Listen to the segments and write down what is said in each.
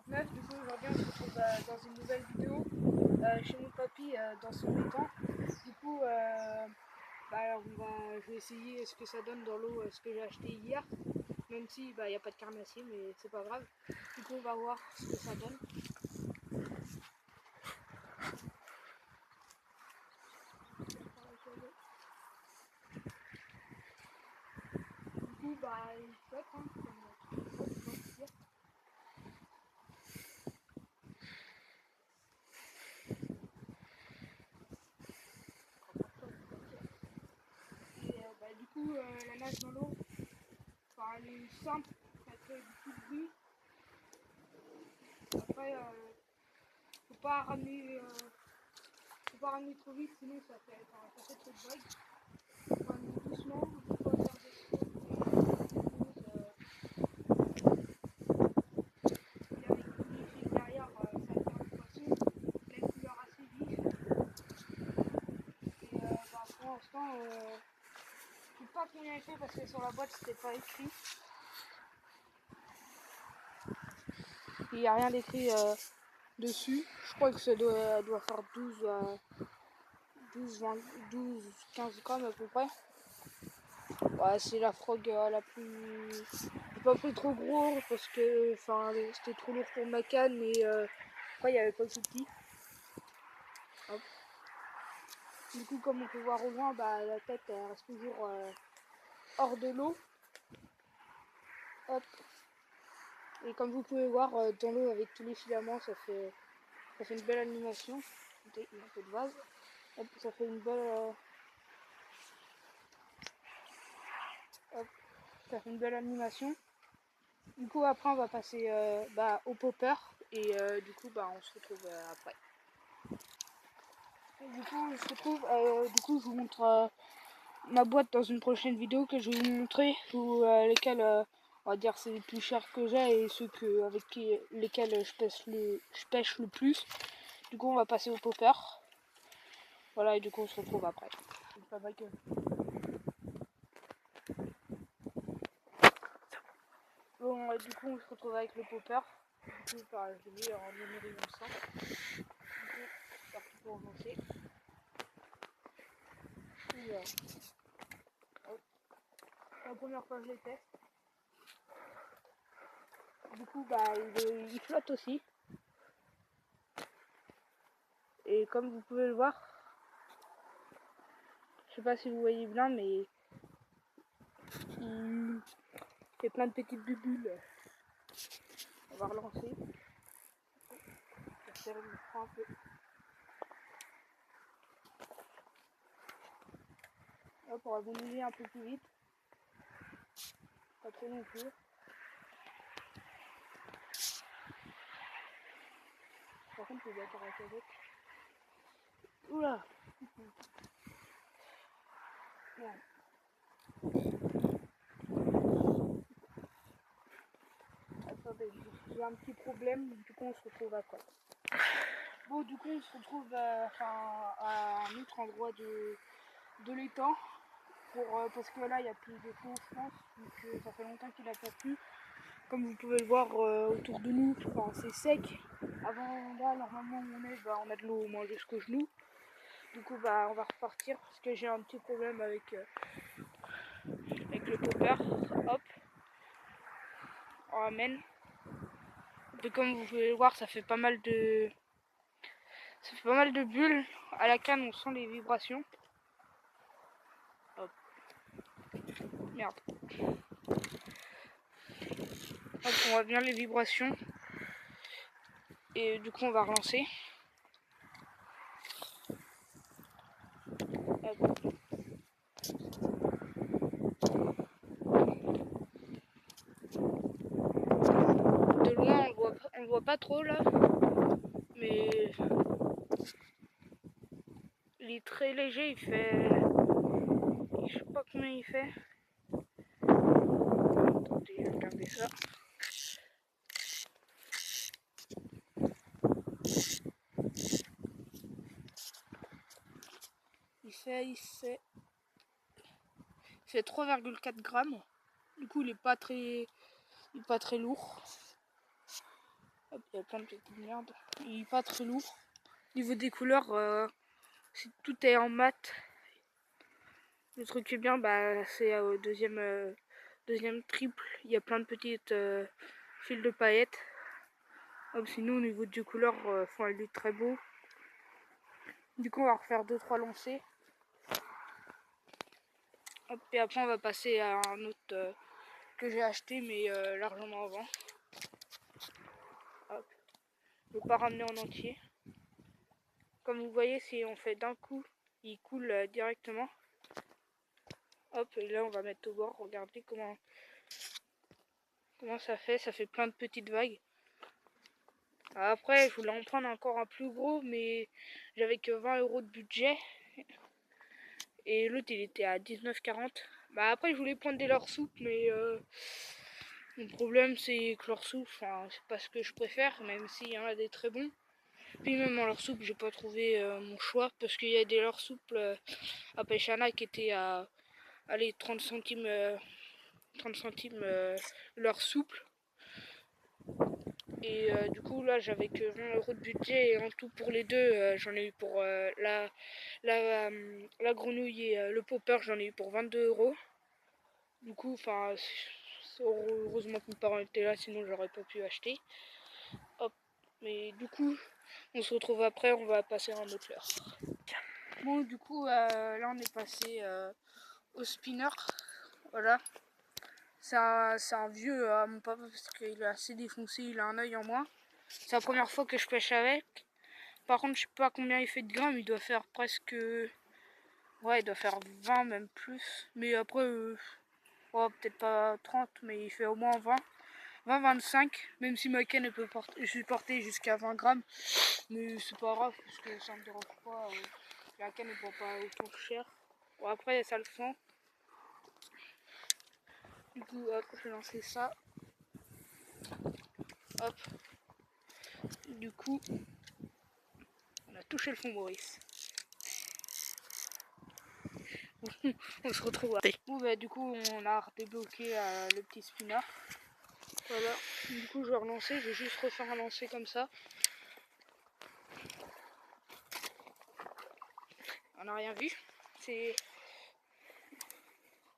meuf, du coup aujourd'hui on se retrouve dans une nouvelle vidéo chez mon papy dans son étang. Du coup je vais essayer ce que ça donne dans l'eau, ce que j'ai acheté hier. Même si il n'y a pas de carnassier, mais c'est pas grave. Du coup on va voir ce que ça donne. Du coup il flotte comme dire. Et du coup la nage dans l'eau, elle est simple, ça fait beaucoup de bruit. Après faut pas ramener trop vite, sinon ça fait trop de vagues. Faut ramener doucement, faut pas faire des sauts, il y a les fils derrière, ça va faire du poisson, il a une couleur assez vive. Et pour l'instant, je sais pas combien il fait parce que sur la boîte c'était pas écrit. Il n'y a rien d'écrit dessus. Je crois que ça doit faire 15 grammes à peu près. Ouais, c'est la frog la plus... J'ai pas pris trop gros parce que c'était trop lourd pour ma canne et après il n'y avait pas le plus petit. Hop. Du coup comme on peut voir au loin, la tête elle reste toujours hors de l'eau. Hop. Et comme vous pouvez voir dans l'eau avec tous les filaments, ça fait une belle animation. Il y a un peu de vase. Hop, ça fait une belle... hop, ça fait une belle animation. Du coup après on va passer au popper et du coup on se retrouve après. Et du coup je vous montre ma boîte dans une prochaine vidéo que je vais vous montrer, lesquels on va dire c'est les plus chers que j'ai et ceux lesquels je pêche le plus. Du coup on va passer au popper. Voilà, et du coup on se retrouve après. Bon, du coup on se retrouve avec le popper. Du coup je l'ai en numéro 100. Du coup c'est parti pour lancer. La première fois je les teste. Du coup il flotte aussi. Et comme vous pouvez le voir, je sais pas si vous voyez bien, mais il fait plein de petites bulles. On va relancer. J'espère qu'il me prend un peu. Hop, on va bouger un peu plus vite. Pas trop non plus. Par contre, je vais d'accord avec. Oula! Ouais. Attendez, j'ai un petit problème, du coup on se retrouve après. Bon, du coup on se retrouve à un autre endroit de l'étang. Parce que là il n'y a plus de fond je pense, donc ça fait longtemps qu'il n'a pas plu. Comme vous pouvez le voir autour de nous, c'est sec. Avant là, normalement on a de l'eau au moins jusqu'aux genoux. Du coup on va repartir parce que j'ai un petit problème avec le popper. Hop, on ramène. Et comme vous pouvez le voir, ça fait pas mal de bulles. À la canne on sent les vibrations. Hop. Merde. Hop, on voit bien les vibrations. Et du coup on va relancer. Hop. De loin on le voit pas trop là. Mais il est très léger, il fait... Je sais pas combien il fait. Attendez, je vais regarder ça. Il fait 3,4 grammes. Du coup il est pas très lourd. Hop, il y a plein de petites merdes. Il est pas très lourd. Au niveau des couleurs, tout est en mat. Le truc qui est bien, bah, c'est au deuxième triple. Il y a plein de petites fils de paillettes. Hop, sinon au niveau du couleur, il est très beau. Du coup, on va refaire 2-3 lancers. Hop, et après, on va passer à un autre que j'ai acheté, mais largement avant. Hop. Je ne vais pas ramener en entier. Comme vous voyez, si on fait d'un coup, il coule directement. Hop, et là, on va mettre au bord. Regardez comment ça fait. Ça fait plein de petites vagues. Après, je voulais en prendre encore un plus gros, mais j'avais que 20 € de budget. Et l'autre, il était à 19,40. Bah après, je voulais prendre des leurres souples, mais le problème, c'est que leur soupe, c'est pas ce que je préfère, même s'il y en a des très bons. Puis même en leur soupe, j'ai pas trouvé mon choix, parce qu'il y a des leurres souples à Pêchana qui étaient à 30 centimes, leur souple. Et du coup, là, j'avais que 20 € de budget, et en tout pour les deux, j'en ai eu pour la grenouille et le popper, j'en ai eu pour 22 €. Du coup, heureusement que mes parents étaient là, sinon j'aurais pas pu acheter. Hop, mais du coup, on se retrouve après, on va passer à un autre leurre. Bon, du coup, là on est passé au spinner. Voilà. C'est un vieux à mon papa parce qu'il est assez défoncé, il a un œil en moins. C'est la première fois que je pêche avec. Par contre, je sais pas combien il fait de grammes, il doit faire presque... Ouais, il doit faire 20, même plus. Mais après, peut-être pas 30, mais il fait au moins 20-25, même si ma canne peut porter jusqu'à 20 grammes. Mais c'est pas grave, parce que ça me dérange pas. La canne ne prend pas autant cher. Bon, après, ça le sent. Du coup, hop, je vais lancer ça. Hop. Du coup, on a touché le fond, Maurice. On se retrouve après. Bon, bah, du coup, on a débloqué le petit spinner. Voilà. Du coup, je vais relancer. Je vais juste refaire un lancer comme ça. On n'a rien vu.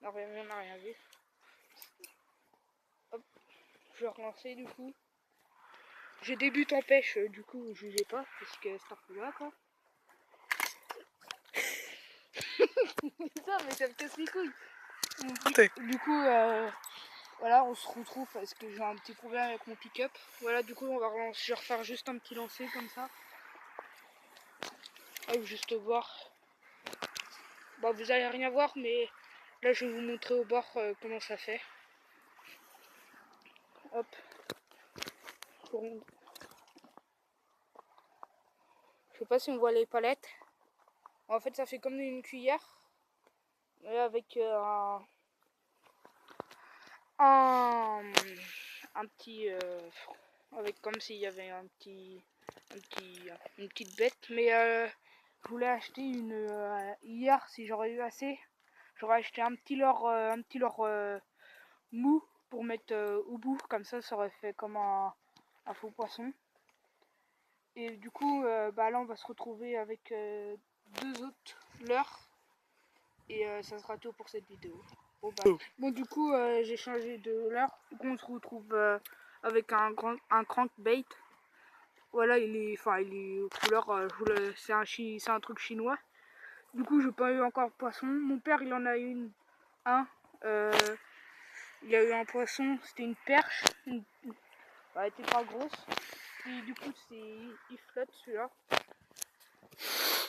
On n'a rien vu. Hop. Je vais relancer du coup. Je débute en pêche, du coup, je jugez pas, parce que c'est un peu là, quoi. Putain, mais ça me casse les couilles. Du coup, voilà, on se retrouve parce que j'ai un petit problème avec mon pick-up. Voilà, du coup, je vais refaire juste un petit lancer comme ça. Hop, juste au bord. Bon, vous allez rien voir, mais là, je vais vous montrer au bord comment ça fait. Hop. Je sais pas si on voit les palettes. En fait, ça fait comme une cuillère. Avec un petit avec comme s'il y avait une petite bête, mais je voulais acheter une hier. Si j'aurais eu assez, j'aurais acheté un petit leurre mou pour mettre au bout, comme ça aurait fait comme un faux poisson. Et du coup bah là on va se retrouver avec deux autres leurres, et ça sera tout pour cette vidéo. Bon, du coup, j'ai changé de leurre. Du coup, on se retrouve avec un crankbait. Voilà, il est couleur, c'est un truc chinois. Du coup, j'ai pas eu encore de poisson. Mon père, il en a eu euh, il a eu un poisson, c'était une perche. Elle était pas grosse. Et du coup, il flotte celui-là.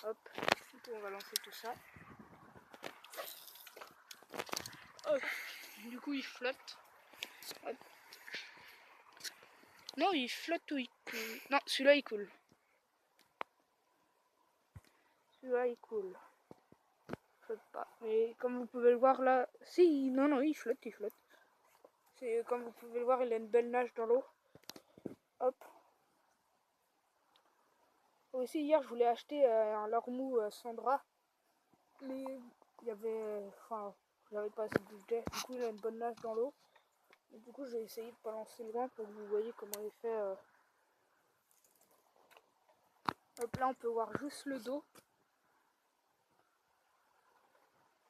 Hop, du coup, on va lancer tout ça. Hop. Du coup, il flotte. Hop. Non, il flotte ou il coule. Non, celui-là, il coule. Celui-là, il coule. Il flotte pas. Mais comme vous pouvez le voir là... Si, non, il flotte, il flotte. Comme vous pouvez le voir, il a une belle nage dans l'eau. Hop. Aussi, hier, je voulais acheter un leurre mou Sandra. Mais il y avait... j'avais pas assez de budget. Du coup, il a une bonne nage dans l'eau. Du coup, j'ai essayé de pas lancer loin pour que vous voyez comment il fait là on peut voir juste le dos.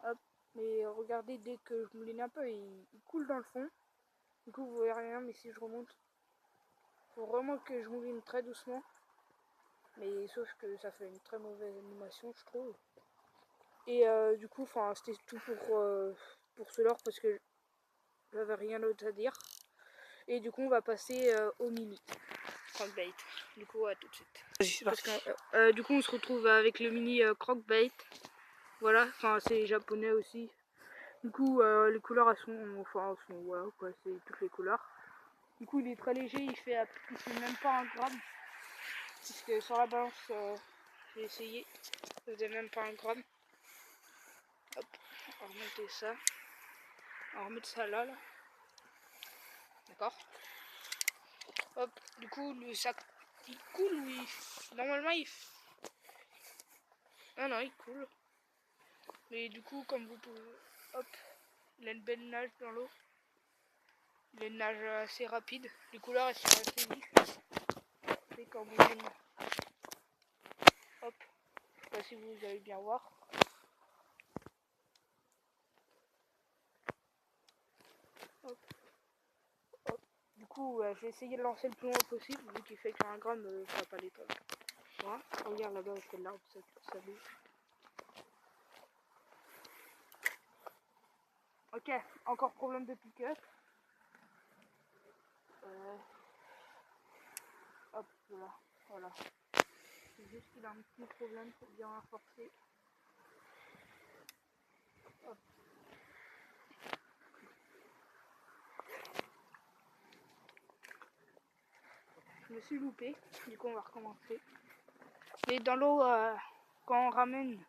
Hop, mais regardez, dès que je mouline un peu, il coule dans le fond. Du coup, vous voyez rien, mais si je remonte, faut vraiment que je mouline très doucement. Mais sauf que ça fait une très mauvaise animation, je trouve. Et du coup, c'était tout pour ce lore parce que j'avais rien d'autre à dire. Et du coup, on va passer au mini crankbait. Du coup, à tout de suite. Parce que, du coup, on se retrouve avec le mini crankbait. Voilà, enfin, c'est japonais aussi. Du coup, les couleurs, elles sont voilà, quoi, c'est toutes les couleurs. Du coup, il est très léger, il fait même pas 1 gramme. Puisque sur la balance, j'ai essayé, ça faisait même pas 1 gramme. Hop, on va remonter ça. On va remettre ça là. D'accord. Hop, du coup, le sac, il coule ou il... Normalement, il... Non, il coule. Mais du coup, comme vous pouvez... Hop, il a une belle nage dans l'eau. Il a une nage assez rapide. Les couleurs, elles sont assez vives. C'est quand vous... Hop, je sais pas si vous allez bien voir. Hop. Hop. Du coup, je vais essayer de lancer le plus loin possible, vu qu'il fait qu'1 gramme, ça va pas l'étonner. Voilà. Regarde là-bas, c'est l'arbre, ça bouge. Ok, encore problème de pick-up. Hop, voilà. C'est juste qu'il a un petit problème pour bien forcer. Hop. Je me suis loupé, du coup on va recommencer. Mais dans l'eau, quand on ramène,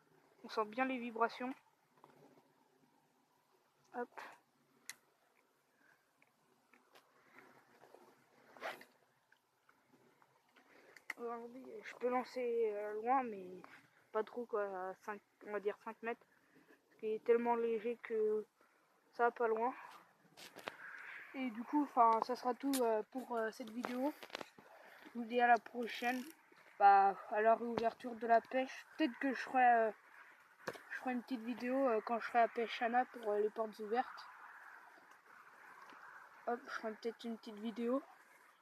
on sent bien les vibrations. Hop. Aujourd'hui, je peux lancer loin, mais pas trop quoi, à 5, on va dire 5 mètres. Parce qu'il est tellement léger que ça va pas loin. Et du coup, ça sera tout pour cette vidéo. Je vous dis à la prochaine. À la réouverture de la pêche. Peut-être que je ferai une petite vidéo quand je serai à Pêche-Chana pour les portes ouvertes. Hop, je ferai peut-être une petite vidéo.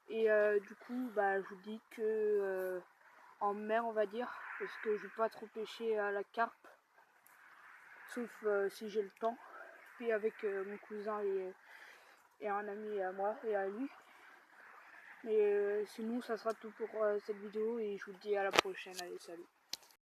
Et du coup, je vous dis que en mer, on va dire, parce que je vais pas trop pêcher à la carpe, sauf si j'ai le temps. Puis avec mon cousin et un ami à moi et à lui. Mais sinon, ça sera tout pour cette vidéo et je vous dis à la prochaine. Allez, salut.